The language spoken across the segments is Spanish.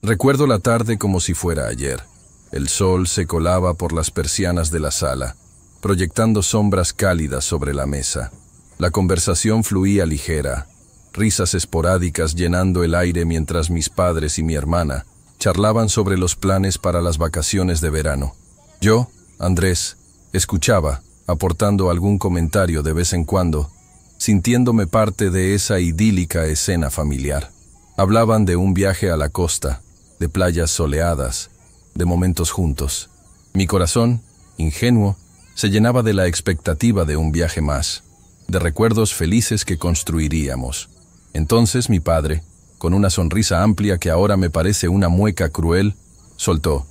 Recuerdo la tarde como si fuera ayer. El sol se colaba por las persianas de la sala, proyectando sombras cálidas sobre la mesa. La conversación fluía ligera, risas esporádicas llenando el aire mientras mis padres y mi hermana charlaban sobre los planes para las vacaciones de verano. Yo, Andrés, escuchaba, aportando algún comentario de vez en cuando, sintiéndome parte de esa idílica escena familiar. Hablaban de un viaje a la costa, de playas soleadas, de momentos juntos. Mi corazón, ingenuo, se llenaba de la expectativa de un viaje más, de recuerdos felices que construiríamos. Entonces mi padre, con una sonrisa amplia que ahora me parece una mueca cruel, soltó: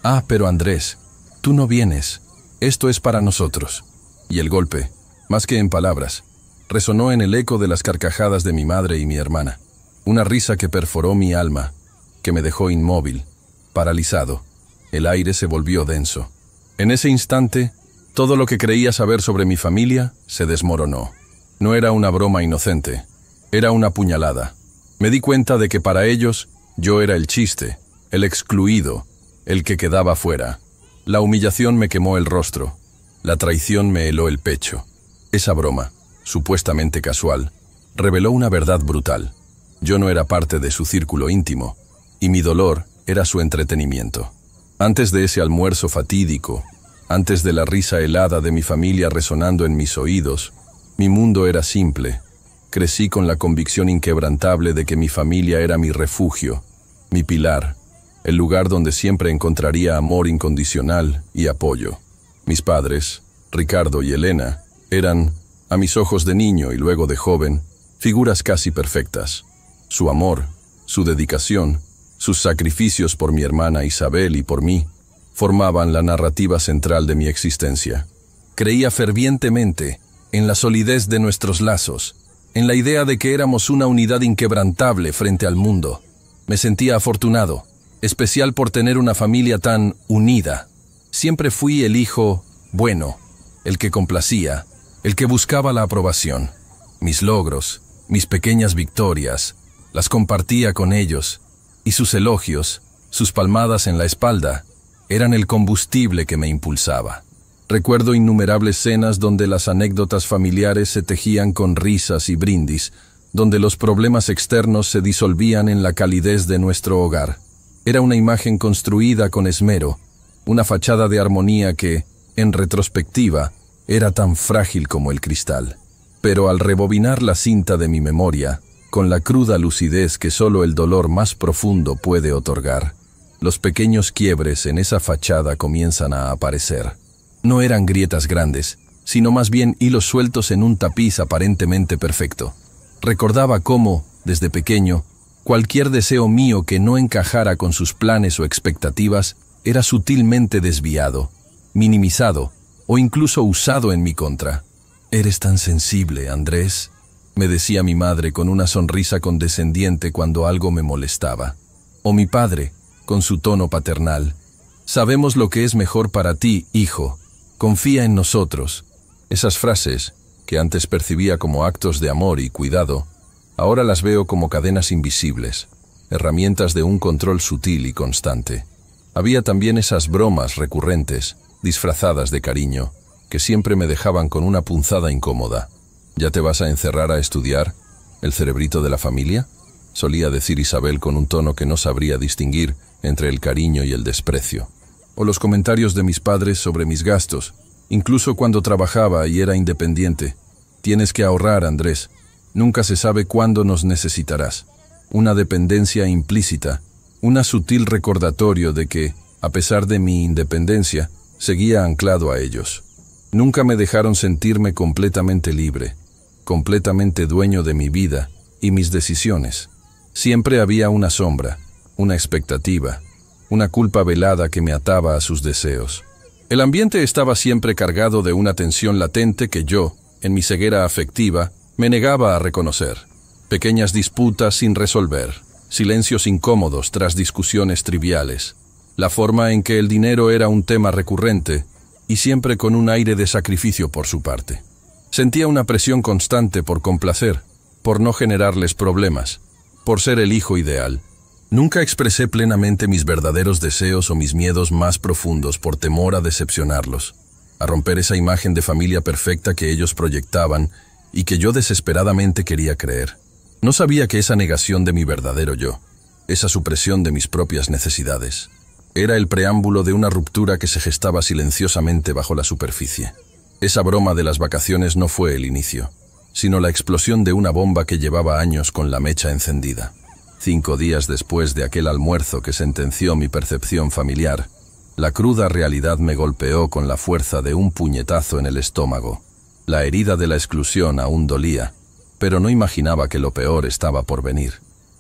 «Ah, pero Andrés, tú no vienes. Esto es para nosotros». Y el golpe, más que en palabras, resonó en el eco de las carcajadas de mi madre y mi hermana. Una risa que perforó mi alma, que me dejó inmóvil, paralizado. El aire se volvió denso. En ese instante, todo lo que creía saber sobre mi familia se desmoronó. No era una broma inocente, era una puñalada. Me di cuenta de que para ellos yo era el chiste, el excluido, el que quedaba fuera. La humillación me quemó el rostro, la traición me heló el pecho. Esa broma, supuestamente casual, reveló una verdad brutal. Yo no era parte de su círculo íntimo, y mi dolor era su entretenimiento. Antes de ese almuerzo fatídico, antes de la risa helada de mi familia resonando en mis oídos, mi mundo era simple. Crecí con la convicción inquebrantable de que mi familia era mi refugio, mi pilar, el lugar donde siempre encontraría amor incondicional y apoyo. Mis padres, Ricardo y Elena, eran, a mis ojos de niño y luego de joven, figuras casi perfectas. Su amor, su dedicación, sus sacrificios por mi hermana Isabel y por mí, formaban la narrativa central de mi existencia. Creía fervientemente en la solidez de nuestros lazos, en la idea de que éramos una unidad inquebrantable frente al mundo. Me sentía afortunado, especial por tener una familia tan unida. Siempre fui el hijo bueno, el que complacía, el que buscaba la aprobación. Mis logros, mis pequeñas victorias, las compartía con ellos, y sus elogios, sus palmadas en la espalda, eran el combustible que me impulsaba. Recuerdo innumerables cenas donde las anécdotas familiares se tejían con risas y brindis, donde los problemas externos se disolvían en la calidez de nuestro hogar. Era una imagen construida con esmero, una fachada de armonía que, en retrospectiva, era tan frágil como el cristal. Pero al rebobinar la cinta de mi memoria, con la cruda lucidez que solo el dolor más profundo puede otorgar, los pequeños quiebres en esa fachada comienzan a aparecer. No eran grietas grandes, sino más bien hilos sueltos en un tapiz aparentemente perfecto. Recordaba cómo, desde pequeño, cualquier deseo mío que no encajara con sus planes o expectativas era sutilmente desviado, minimizado o incluso usado en mi contra. «Eres tan sensible, Andrés», me decía mi madre con una sonrisa condescendiente cuando algo me molestaba. O mi padre, con su tono paternal: «Sabemos lo que es mejor para ti, hijo. Confía en nosotros». Esas frases, que antes percibía como actos de amor y cuidado, ahora las veo como cadenas invisibles, herramientas de un control sutil y constante. Había también esas bromas recurrentes, disfrazadas de cariño, que siempre me dejaban con una punzada incómoda. «¿Ya te vas a encerrar a estudiar, el cerebrito de la familia?», solía decir Isabel con un tono que no sabría distinguir entre el cariño y el desprecio. O los comentarios de mis padres sobre mis gastos, incluso cuando trabajaba y era independiente: «Tienes que ahorrar, Andrés. Nunca se sabe cuándo nos necesitarás». Una dependencia implícita, un sutil recordatorio de que, a pesar de mi independencia, seguía anclado a ellos. Nunca me dejaron sentirme completamente libre, completamente dueño de mi vida y mis decisiones. Siempre había una sombra, una expectativa, una culpa velada que me ataba a sus deseos. El ambiente estaba siempre cargado de una tensión latente que yo, en mi ceguera afectiva, me negaba a reconocer. Pequeñas disputas sin resolver, silencios incómodos tras discusiones triviales, la forma en que el dinero era un tema recurrente y siempre con un aire de sacrificio por su parte. Sentía una presión constante por complacer, por no generarles problemas, por ser el hijo ideal. Nunca expresé plenamente mis verdaderos deseos o mis miedos más profundos por temor a decepcionarlos, a romper esa imagen de familia perfecta que ellos proyectaban y que yo desesperadamente quería creer. No sabía que esa negación de mi verdadero yo, esa supresión de mis propias necesidades, era el preámbulo de una ruptura que se gestaba silenciosamente bajo la superficie. Esa broma de las vacaciones no fue el inicio, sino la explosión de una bomba que llevaba años con la mecha encendida. 5 días después de aquel almuerzo que sentenció mi percepción familiar, la cruda realidad me golpeó con la fuerza de un puñetazo en el estómago. La herida de la exclusión aún dolía, pero no imaginaba que lo peor estaba por venir.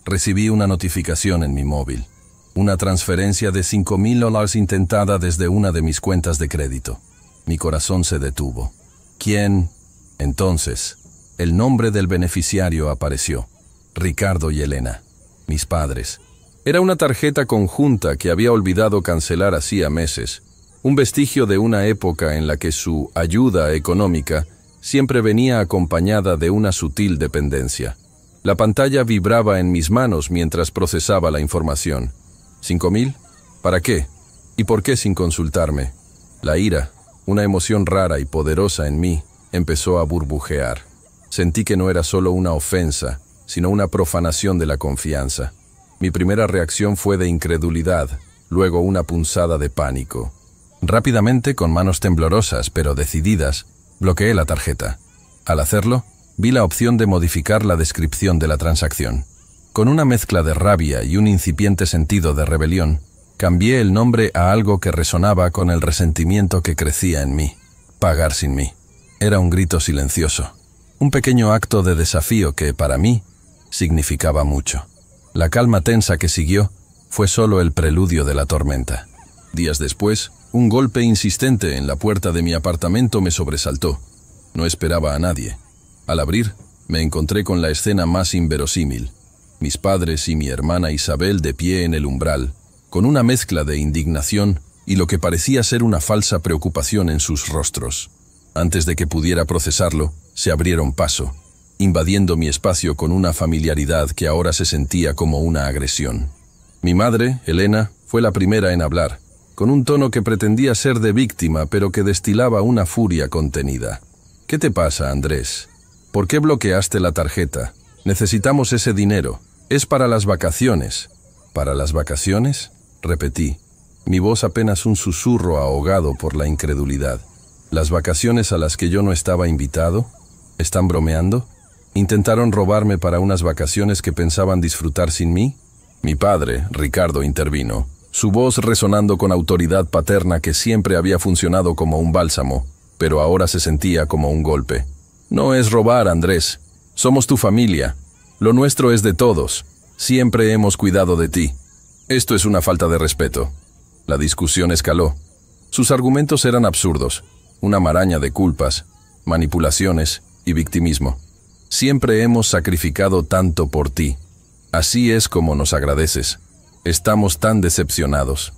Recibí una notificación en mi móvil, una transferencia de $5,000 intentada desde una de mis cuentas de crédito. Mi corazón se detuvo. ¿Quién? Entonces, el nombre del beneficiario apareció: Ricardo y Elena, mis padres. Era una tarjeta conjunta que había olvidado cancelar hacía meses, un vestigio de una época en la que su ayuda económica siempre venía acompañada de una sutil dependencia. La pantalla vibraba en mis manos mientras procesaba la información. ¿5,000? ¿Para qué? ¿Y por qué sin consultarme? La ira, una emoción rara y poderosa en mí, empezó a burbujear. Sentí que no era solo una ofensa, sino una profanación de la confianza. Mi primera reacción fue de incredulidad, luego una punzada de pánico. Rápidamente, con manos temblorosas pero decididas, bloqueé la tarjeta. Al hacerlo, vi la opción de modificar la descripción de la transacción. Con una mezcla de rabia y un incipiente sentido de rebelión, cambié el nombre a algo que resonaba con el resentimiento que crecía en mí. Pagar sin mí. Era un grito silencioso. Un pequeño acto de desafío que, para mí, significaba mucho. La calma tensa que siguió fue solo el preludio de la tormenta. Días después, un golpe insistente en la puerta de mi apartamento me sobresaltó. No esperaba a nadie. Al abrir, me encontré con la escena más inverosímil. Mis padres y mi hermana Isabel de pie en el umbral, con una mezcla de indignación y lo que parecía ser una falsa preocupación en sus rostros. Antes de que pudiera procesarlo, se abrieron paso, invadiendo mi espacio con una familiaridad que ahora se sentía como una agresión. Mi madre, Elena, fue la primera en hablar, con un tono que pretendía ser de víctima, pero que destilaba una furia contenida. «¿Qué te pasa, Andrés? ¿Por qué bloqueaste la tarjeta? Necesitamos ese dinero. Es para las vacaciones». «¿Para las vacaciones?», repetí, mi voz apenas un susurro ahogado por la incredulidad. «¿Las vacaciones a las que yo no estaba invitado? ¿Están bromeando? ¿Intentaron robarme para unas vacaciones que pensaban disfrutar sin mí?». Mi padre, Ricardo, intervino, su voz resonando con autoridad paterna que siempre había funcionado como un bálsamo, pero ahora se sentía como un golpe. «No es robar, Andrés. Somos tu familia. Lo nuestro es de todos. Siempre hemos cuidado de ti. Esto es una falta de respeto». La discusión escaló. Sus argumentos eran absurdos, una maraña de culpas, manipulaciones y victimismo. «Siempre hemos sacrificado tanto por ti. Así es como nos agradeces. Estamos tan decepcionados».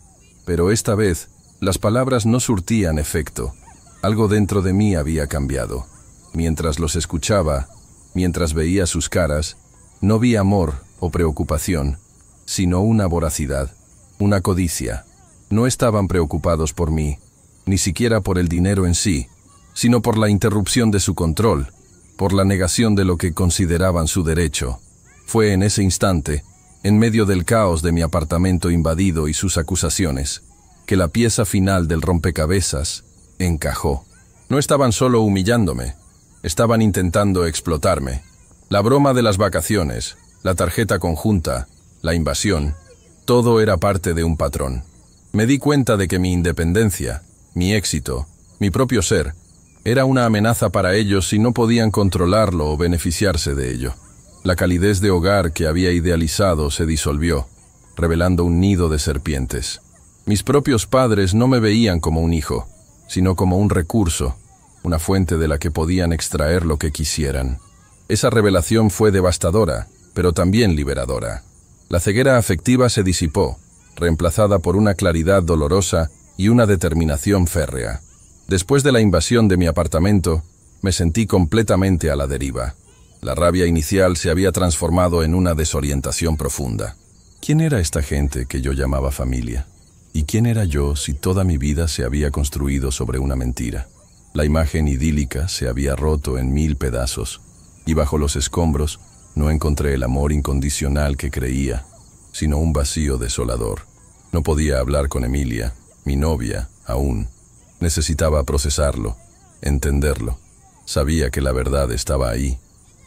Pero esta vez, las palabras no surtían efecto. Algo dentro de mí había cambiado. Mientras los escuchaba, mientras veía sus caras, no vi amor o preocupación, sino una voracidad, una codicia. No estaban preocupados por mí, ni siquiera por el dinero en sí, sino por la interrupción de su control, por la negación de lo que consideraban su derecho. Fue en ese instante, en medio del caos de mi apartamento invadido y sus acusaciones, que la pieza final del rompecabezas encajó. No estaban solo humillándome, estaban intentando explotarme. La broma de las vacaciones, la tarjeta conjunta, la invasión, todo era parte de un patrón. Me di cuenta de que mi independencia, mi éxito, mi propio ser, era una amenaza para ellos si no podían controlarlo o beneficiarse de ello. La calidez de hogar que había idealizado se disolvió, revelando un nido de serpientes. Mis propios padres no me veían como un hijo, sino como un recurso, una fuente de la que podían extraer lo que quisieran. Esa revelación fue devastadora, pero también liberadora. La ceguera afectiva se disipó, reemplazada por una claridad dolorosa y una determinación férrea. Después de la invasión de mi apartamento, me sentí completamente a la deriva. La rabia inicial se había transformado en una desorientación profunda. ¿Quién era esta gente que yo llamaba familia? ¿Y quién era yo si toda mi vida se había construido sobre una mentira? La imagen idílica se había roto en 1000 pedazos, y bajo los escombros no encontré el amor incondicional que creía, sino un vacío desolador. No podía hablar con Emilia, mi novia, aún. Necesitaba procesarlo, entenderlo. Sabía que la verdad estaba ahí,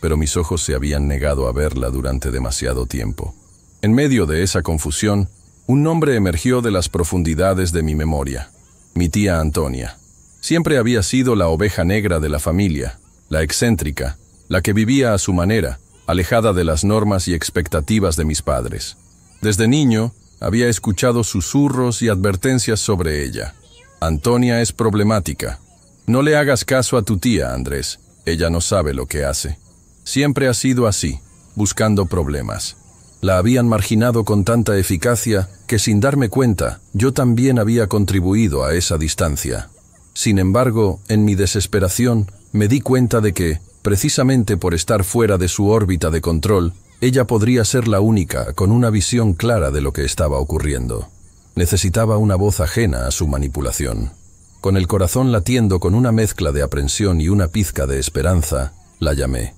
pero mis ojos se habían negado a verla durante demasiado tiempo. En medio de esa confusión, un nombre emergió de las profundidades de mi memoria. Mi tía Antonia. Siempre había sido la oveja negra de la familia, la excéntrica, la que vivía a su manera, alejada de las normas y expectativas de mis padres. Desde niño, había escuchado susurros y advertencias sobre ella. Antonia es problemática. No le hagas caso a tu tía, Andrés. Ella no sabe lo que hace. Siempre ha sido así, buscando problemas. La habían marginado con tanta eficacia que sin darme cuenta, yo también había contribuido a esa distancia. Sin embargo, en mi desesperación, me di cuenta de que, precisamente por estar fuera de su órbita de control, ella podría ser la única con una visión clara de lo que estaba ocurriendo. Necesitaba una voz ajena a su manipulación. Con el corazón latiendo con una mezcla de aprensión y una pizca de esperanza, la llamé.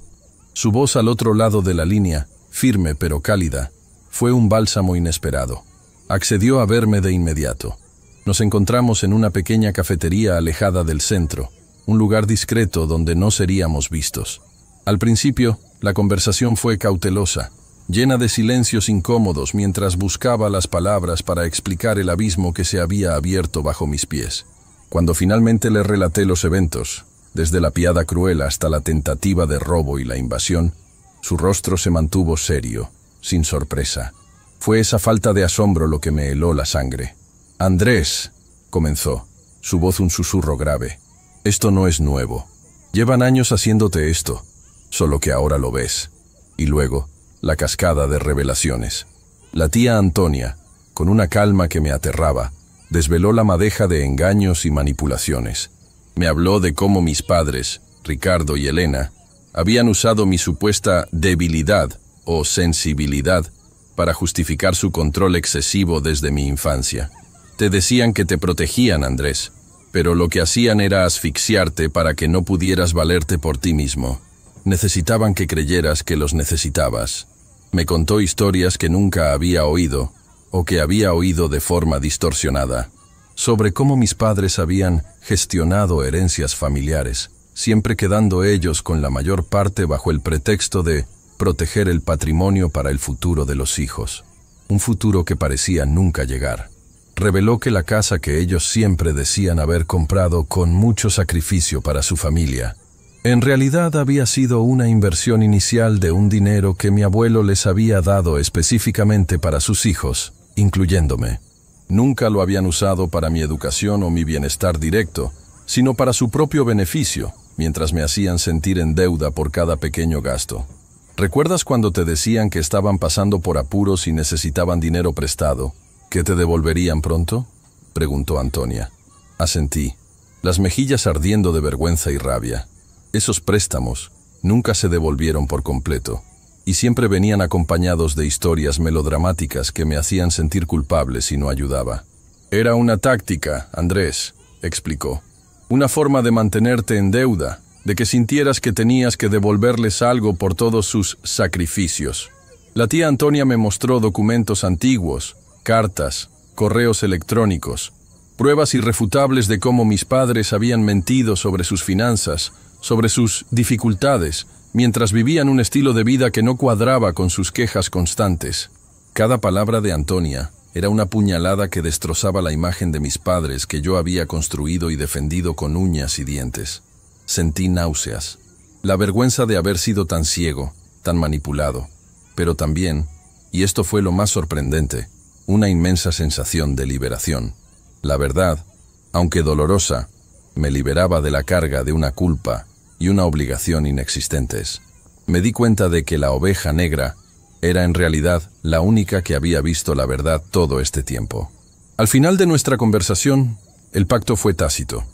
Su voz al otro lado de la línea, firme pero cálida, fue un bálsamo inesperado. Accedió a verme de inmediato. Nos encontramos en una pequeña cafetería alejada del centro, un lugar discreto donde no seríamos vistos. Al principio, la conversación fue cautelosa, llena de silencios incómodos mientras buscaba las palabras para explicar el abismo que se había abierto bajo mis pies. Cuando finalmente le relaté los eventos, desde la piada cruel hasta la tentativa de robo y la invasión, su rostro se mantuvo serio, sin sorpresa. Fue esa falta de asombro lo que me heló la sangre. «Andrés», comenzó, su voz un susurro grave, «esto no es nuevo. Llevan años haciéndote esto, solo que ahora lo ves». Y luego, la cascada de revelaciones. La tía Antonia, con una calma que me aterraba, desveló la madeja de engaños y manipulaciones. Me habló de cómo mis padres, Ricardo y Elena, habían usado mi supuesta debilidad o sensibilidad para justificar su control excesivo desde mi infancia. Te decían que te protegían, Andrés, pero lo que hacían era asfixiarte para que no pudieras valerte por ti mismo. Necesitaban que creyeras que los necesitabas. Me contó historias que nunca había oído, o que había oído de forma distorsionada, sobre cómo mis padres habían gestionado herencias familiares, siempre quedando ellos con la mayor parte bajo el pretexto de proteger el patrimonio para el futuro de los hijos, un futuro que parecía nunca llegar. Reveló que la casa que ellos siempre decían haber comprado con mucho sacrificio para su familia, en realidad había sido una inversión inicial de un dinero que mi abuelo les había dado específicamente para sus hijos, incluyéndome. Nunca lo habían usado para mi educación o mi bienestar directo, sino para su propio beneficio, mientras me hacían sentir en deuda por cada pequeño gasto. ¿Recuerdas cuando te decían que estaban pasando por apuros y necesitaban dinero prestado, que te devolverían pronto?, preguntó Antonia. Asentí, las mejillas ardiendo de vergüenza y rabia. Esos préstamos nunca se devolvieron por completo, y siempre venían acompañados de historias melodramáticas que me hacían sentir culpable si no ayudaba. Era una táctica, Andrés, explicó. Una forma de mantenerte en deuda, de que sintieras que tenías que devolverles algo por todos sus sacrificios. La tía Antonia me mostró documentos antiguos, cartas, correos electrónicos, pruebas irrefutables de cómo mis padres habían mentido sobre sus finanzas, sobre sus dificultades, mientras vivían un estilo de vida que no cuadraba con sus quejas constantes. Cada palabra de Antonia era una puñalada que destrozaba la imagen de mis padres que yo había construido y defendido con uñas y dientes. Sentí náuseas, la vergüenza de haber sido tan ciego, tan manipulado, pero también, y esto fue lo más sorprendente, una inmensa sensación de liberación. La verdad, aunque dolorosa, me liberaba de la carga de una culpa y una obligación inexistentes. Me di cuenta de que la oveja negra era en realidad la única que había visto la verdad todo este tiempo. Al final de nuestra conversación, el pacto fue tácito.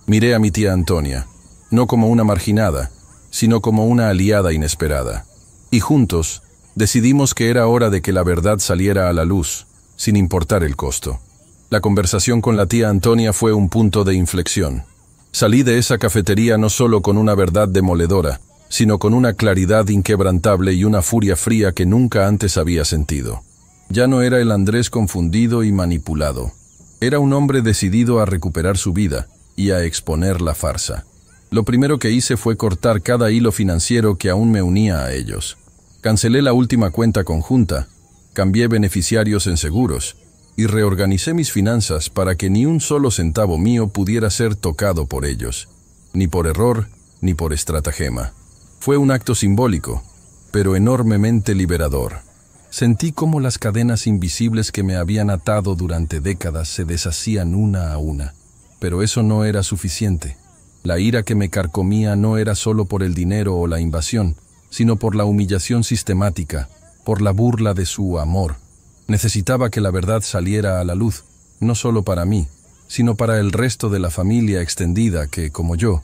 Miré a mi tía Antonia, no como una marginada, sino como una aliada inesperada. Y juntos, Decidimos que era hora de que la verdad saliera a la luz, sin importar el costo. La conversación con la tía Antonia fue un punto de inflexión. Salí de esa cafetería no solo con una verdad demoledora, sino con una claridad inquebrantable y una furia fría que nunca antes había sentido. Ya no era el Andrés confundido y manipulado. Era un hombre decidido a recuperar su vida y a exponer la farsa. Lo primero que hice fue cortar cada hilo financiero que aún me unía a ellos. Cancelé la última cuenta conjunta, cambié beneficiarios en seguros y reorganicé mis finanzas para que ni un solo centavo mío pudiera ser tocado por ellos, ni por error, ni por estratagema. Fue un acto simbólico, pero enormemente liberador. Sentí cómo las cadenas invisibles que me habían atado durante décadas se deshacían una a una. Pero eso no era suficiente. La ira que me carcomía no era solo por el dinero o la invasión, sino por la humillación sistemática, por la burla de su amor. Necesitaba que la verdad saliera a la luz, no solo para mí, sino para el resto de la familia extendida que, como yo,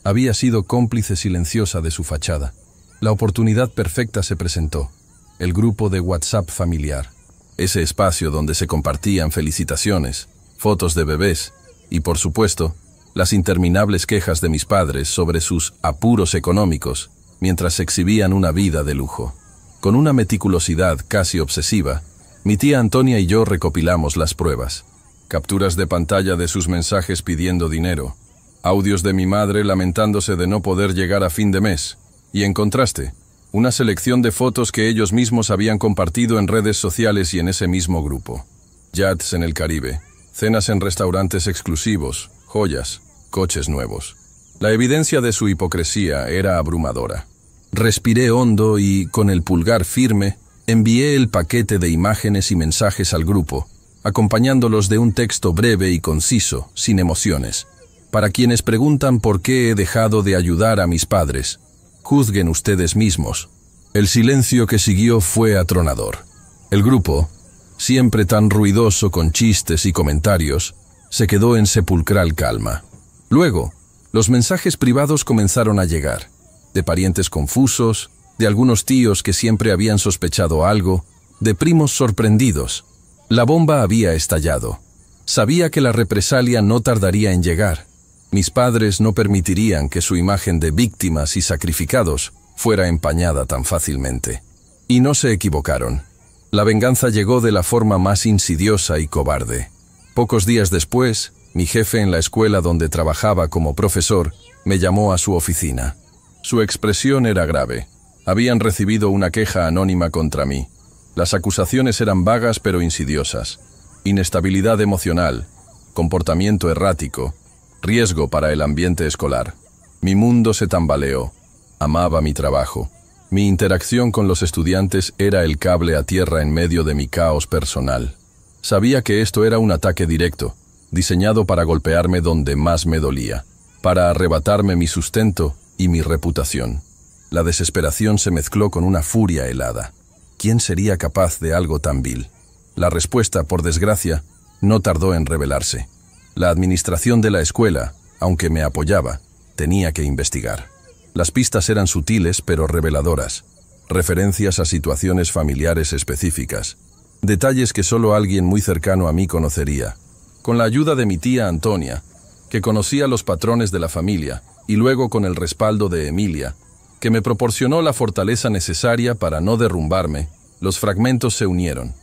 había sido cómplice silenciosa de su fachada. La oportunidad perfecta se presentó. El grupo de WhatsApp familiar. Ese espacio donde se compartían felicitaciones, fotos de bebés y, por supuesto, las interminables quejas de mis padres sobre sus apuros económicos mientras exhibían una vida de lujo. Con una meticulosidad casi obsesiva, mi tía Antonia y yo recopilamos las pruebas. Capturas de pantalla de sus mensajes pidiendo dinero, audios de mi madre lamentándose de no poder llegar a fin de mes, y en contraste, una selección de fotos que ellos mismos habían compartido en redes sociales y en ese mismo grupo. Yachts en el Caribe, cenas en restaurantes exclusivos, joyas, coches nuevos. La evidencia de su hipocresía era abrumadora. Respiré hondo y, con el pulgar firme, envié el paquete de imágenes y mensajes al grupo, acompañándolos de un texto breve y conciso, sin emociones. Para quienes preguntan por qué he dejado de ayudar a mis padres, juzguen ustedes mismos. El silencio que siguió fue atronador. El grupo, siempre tan ruidoso con chistes y comentarios, se quedó en sepulcral calma. Luego, los mensajes privados comenzaron a llegar, de parientes confusos, de algunos tíos que siempre habían sospechado algo, de primos sorprendidos. La bomba había estallado. Sabía que la represalia no tardaría en llegar. Mis padres no permitirían que su imagen de víctimas y sacrificados fuera empañada tan fácilmente. Y no se equivocaron. La venganza llegó de la forma más insidiosa y cobarde. Pocos días después, mi jefe en la escuela donde trabajaba como profesor me llamó a su oficina. Su expresión era grave. Habían recibido una queja anónima contra mí. Las acusaciones eran vagas pero insidiosas. Inestabilidad emocional, comportamiento errático, riesgo para el ambiente escolar. Mi mundo se tambaleó. Amaba mi trabajo. Mi interacción con los estudiantes era el cable a tierra en medio de mi caos personal. Sabía que esto era un ataque directo, diseñado para golpearme donde más me dolía, para arrebatarme mi sustento y mi reputación. La desesperación se mezcló con una furia helada. ¿Quién sería capaz de algo tan vil? La respuesta, por desgracia, no tardó en revelarse. La administración de la escuela, aunque me apoyaba, tenía que investigar. Las pistas eran sutiles pero reveladoras. Referencias a situaciones familiares específicas. Detalles que solo alguien muy cercano a mí conocería. Con la ayuda de mi tía Antonia, que conocía los patrones de la familia, y luego con el respaldo de Emilia, que me proporcionó la fortaleza necesaria para no derrumbarme, los fragmentos se unieron.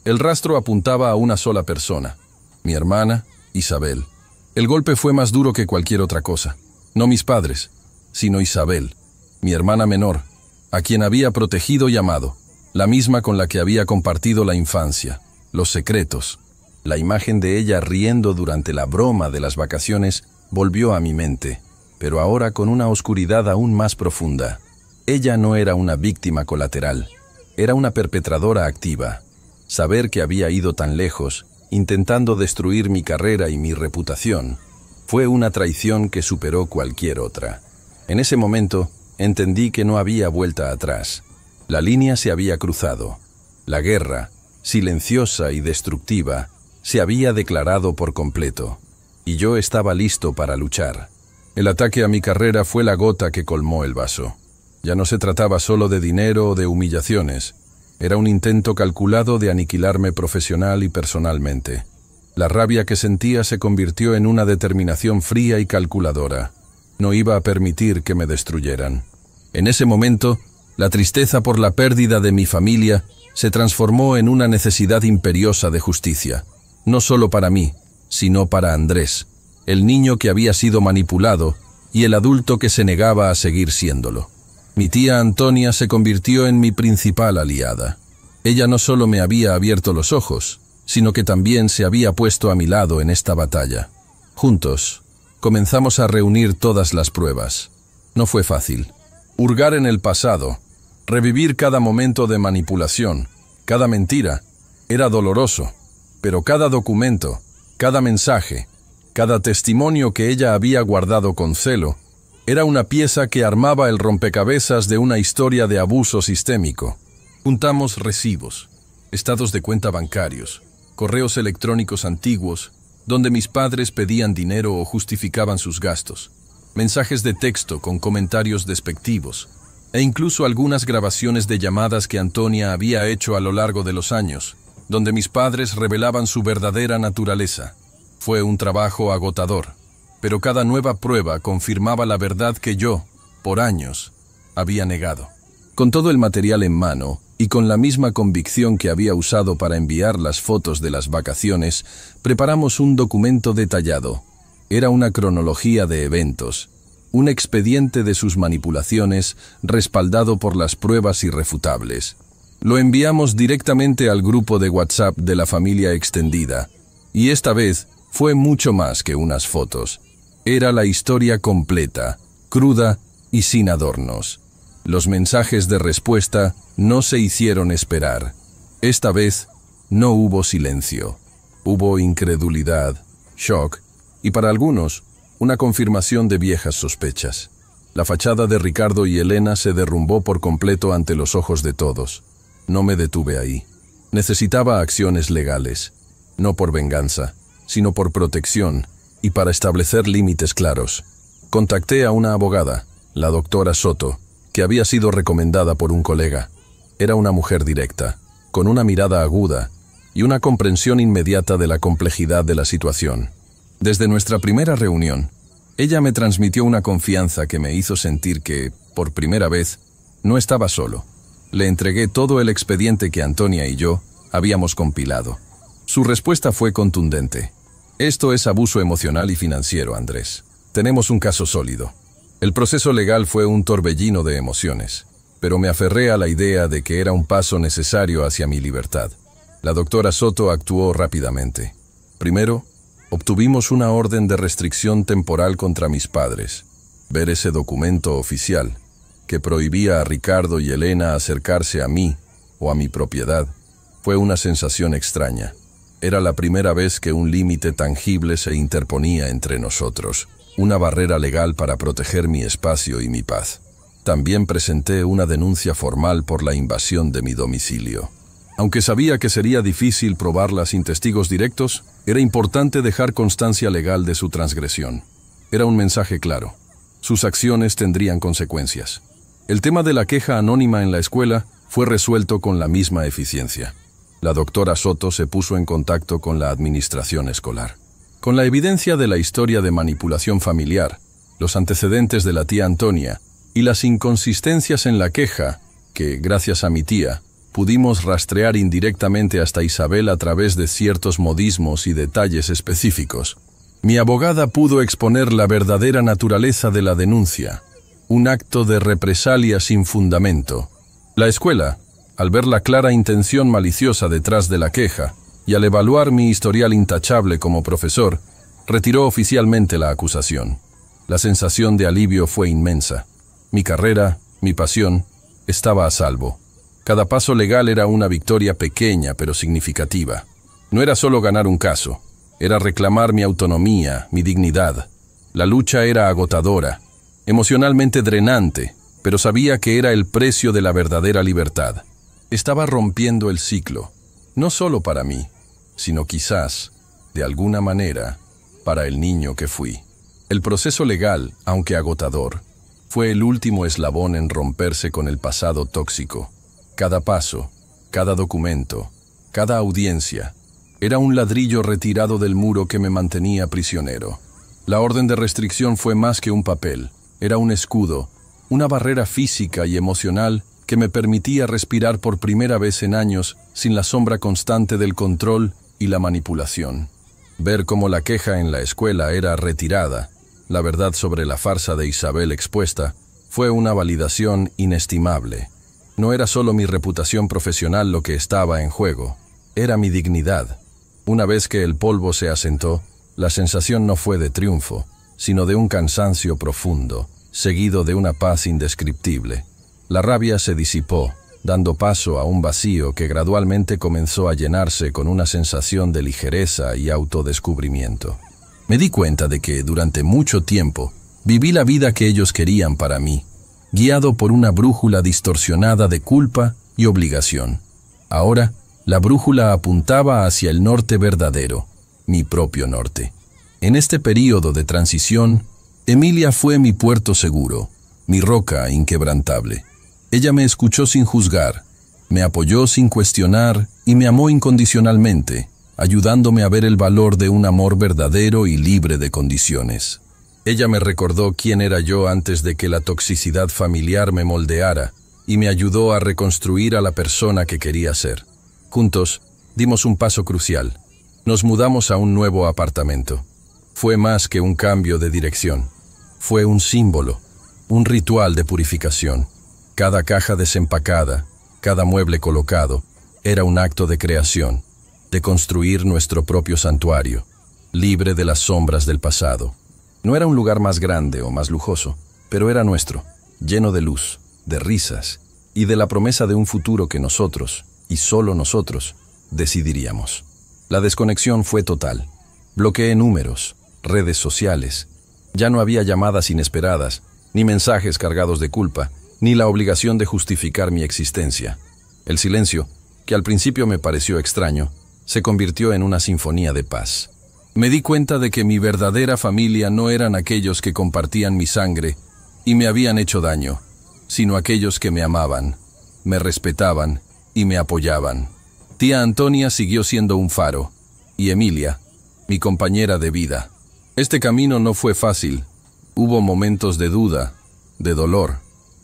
El rastro apuntaba a una sola persona, mi hermana, Isabel. El golpe fue más duro que cualquier otra cosa. No mis padres, sino Isabel, mi hermana menor, a quien había protegido y amado, la misma con la que había compartido la infancia, los secretos. La imagen de ella riendo durante la broma de las vacaciones volvió a mi mente, pero ahora con una oscuridad aún más profunda. Ella no era una víctima colateral, era una perpetradora activa. Saber que había ido tan lejos, intentando destruir mi carrera y mi reputación, fue una traición que superó cualquier otra. En ese momento, entendí que no había vuelta atrás. La línea se había cruzado. La guerra, silenciosa y destructiva, se había declarado por completo, y yo estaba listo para luchar. El ataque a mi carrera fue la gota que colmó el vaso. Ya no se trataba solo de dinero o de humillaciones, Era un intento calculado de aniquilarme profesional y personalmente. La rabia que sentía se convirtió en una determinación fría y calculadora. No iba a permitir que me destruyeran. En ese momento, la tristeza por la pérdida de mi familia se transformó en una necesidad imperiosa de justicia. No solo para mí, sino para Andrés, el niño que había sido manipulado y el adulto que se negaba a seguir siéndolo. Mi tía Antonia se convirtió en mi principal aliada. Ella no solo me había abierto los ojos, sino que también se había puesto a mi lado en esta batalla. Juntos, comenzamos a reunir todas las pruebas. No fue fácil. Hurgar en el pasado, revivir cada momento de manipulación, cada mentira, era doloroso, pero cada documento, cada mensaje, cada testimonio que ella había guardado con celo, era una pieza que armaba el rompecabezas de una historia de abuso sistémico. Juntamos recibos, estados de cuenta bancarios, correos electrónicos antiguos, donde mis padres pedían dinero o justificaban sus gastos, mensajes de texto con comentarios despectivos, e incluso algunas grabaciones de llamadas que Antonia había hecho a lo largo de los años, donde mis padres revelaban su verdadera naturaleza. Fue un trabajo agotador, pero cada nueva prueba confirmaba la verdad que yo, por años, había negado. Con todo el material en mano, y con la misma convicción que había usado para enviar las fotos de las vacaciones, preparamos un documento detallado. Era una cronología de eventos, un expediente de sus manipulaciones respaldado por las pruebas irrefutables. Lo enviamos directamente al grupo de WhatsApp de la familia extendida, y esta vez fue mucho más que unas fotos. Era la historia completa, cruda y sin adornos. Los mensajes de respuesta no se hicieron esperar. Esta vez no hubo silencio. Hubo incredulidad, shock y para algunos, una confirmación de viejas sospechas. La fachada de Ricardo y Elena se derrumbó por completo ante los ojos de todos. No me detuve ahí. Necesitaba acciones legales, no por venganza, sino por protección y para establecer límites claros. Contacté a una abogada, la doctora Soto, que había sido recomendada por un colega. Era una mujer directa, con una mirada aguda y una comprensión inmediata de la complejidad de la situación. Desde nuestra primera reunión, ella me transmitió una confianza que me hizo sentir que, por primera vez, no estaba solo. Le entregué todo el expediente que Antonia y yo habíamos compilado. Su respuesta fue contundente. Esto es abuso emocional y financiero, Andrés. Tenemos un caso sólido. El proceso legal fue un torbellino de emociones, pero me aferré a la idea de que era un paso necesario hacia mi libertad. La doctora Soto actuó rápidamente. Primero, obtuvimos una orden de restricción temporal contra mis padres. Ver ese documento oficial, que prohibía a Ricardo y Elena acercarse a mí o a mi propiedad, fue una sensación extraña. Era la primera vez que un límite tangible se interponía entre nosotros, una barrera legal para proteger mi espacio y mi paz. También presenté una denuncia formal por la invasión de mi domicilio. Aunque sabía que sería difícil probarla sin testigos directos, era importante dejar constancia legal de su transgresión. Era un mensaje claro. Sus acciones tendrían consecuencias. El tema de la queja anónima en la escuela fue resuelto con la misma eficiencia. La doctora Soto se puso en contacto con la administración escolar. Con la evidencia de la historia de manipulación familiar, los antecedentes de la tía Antonia y las inconsistencias en la queja, que, gracias a mi tía, pudimos rastrear indirectamente hasta Isabel a través de ciertos modismos y detalles específicos, mi abogada pudo exponer la verdadera naturaleza de la denuncia, un acto de represalia sin fundamento. La escuela, al ver la clara intención maliciosa detrás de la queja, y al evaluar mi historial intachable como profesor, retiró oficialmente la acusación. La sensación de alivio fue inmensa. Mi carrera, mi pasión, estaba a salvo. Cada paso legal era una victoria pequeña pero significativa. No era solo ganar un caso, era reclamar mi autonomía, mi dignidad. La lucha era agotadora, emocionalmente drenante, pero sabía que era el precio de la verdadera libertad. Estaba rompiendo el ciclo, no solo para mí, sino quizás, de alguna manera, para el niño que fui. El proceso legal, aunque agotador, fue el último eslabón en romperse con el pasado tóxico. Cada paso, cada documento, cada audiencia, era un ladrillo retirado del muro que me mantenía prisionero. La orden de restricción fue más que un papel, era un escudo, una barrera física y emocional que me permitía respirar por primera vez en años sin la sombra constante del control y la manipulación. Ver cómo la queja en la escuela era retirada, la verdad sobre la farsa de Isabel expuesta, fue una validación inestimable. No era solo mi reputación profesional lo que estaba en juego, era mi dignidad. Una vez que el polvo se asentó, la sensación no fue de triunfo, sino de un cansancio profundo, seguido de una paz indescriptible. La rabia se disipó, dando paso a un vacío que gradualmente comenzó a llenarse con una sensación de ligereza y autodescubrimiento. Me di cuenta de que, durante mucho tiempo, viví la vida que ellos querían para mí, guiado por una brújula distorsionada de culpa y obligación. Ahora, la brújula apuntaba hacia el norte verdadero, mi propio norte. En este período de transición, Emilia fue mi puerto seguro, mi roca inquebrantable. Ella me escuchó sin juzgar, me apoyó sin cuestionar y me amó incondicionalmente, ayudándome a ver el valor de un amor verdadero y libre de condiciones. Ella me recordó quién era yo antes de que la toxicidad familiar me moldeara y me ayudó a reconstruir a la persona que quería ser. Juntos, dimos un paso crucial. Nos mudamos a un nuevo apartamento. Fue más que un cambio de dirección. Fue un símbolo, un ritual de purificación. Cada caja desempacada, cada mueble colocado, era un acto de creación, de construir nuestro propio santuario, libre de las sombras del pasado. No era un lugar más grande o más lujoso, pero era nuestro, lleno de luz, de risas y de la promesa de un futuro que nosotros, y solo nosotros, decidiríamos. La desconexión fue total. Bloqueé números, redes sociales. Ya no había llamadas inesperadas, ni mensajes cargados de culpa, ni la obligación de justificar mi existencia. El silencio, que al principio me pareció extraño, se convirtió en una sinfonía de paz. Me di cuenta de que mi verdadera familia no eran aquellos que compartían mi sangre y me habían hecho daño, sino aquellos que me amaban, me respetaban y me apoyaban. Tía Antonia siguió siendo un faro, y Emilia, mi compañera de vida. Este camino no fue fácil. Hubo momentos de duda, de dolor,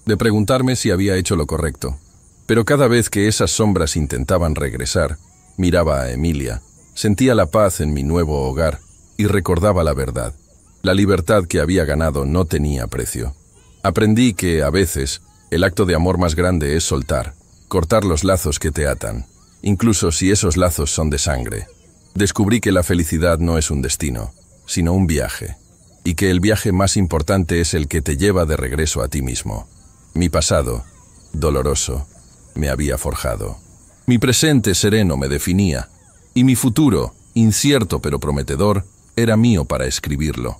de preguntarme si había hecho lo correcto. Pero cada vez que esas sombras intentaban regresar, miraba a Emilia, sentía la paz en mi nuevo hogar y recordaba la verdad. La libertad que había ganado no tenía precio. Aprendí que, a veces, el acto de amor más grande es soltar, cortar los lazos que te atan, incluso si esos lazos son de sangre. Descubrí que la felicidad no es un destino, sino un viaje, y que el viaje más importante es el que te lleva de regreso a ti mismo. Mi pasado, doloroso, me había forjado. Mi presente sereno me definía, y mi futuro, incierto pero prometedor, era mío para escribirlo.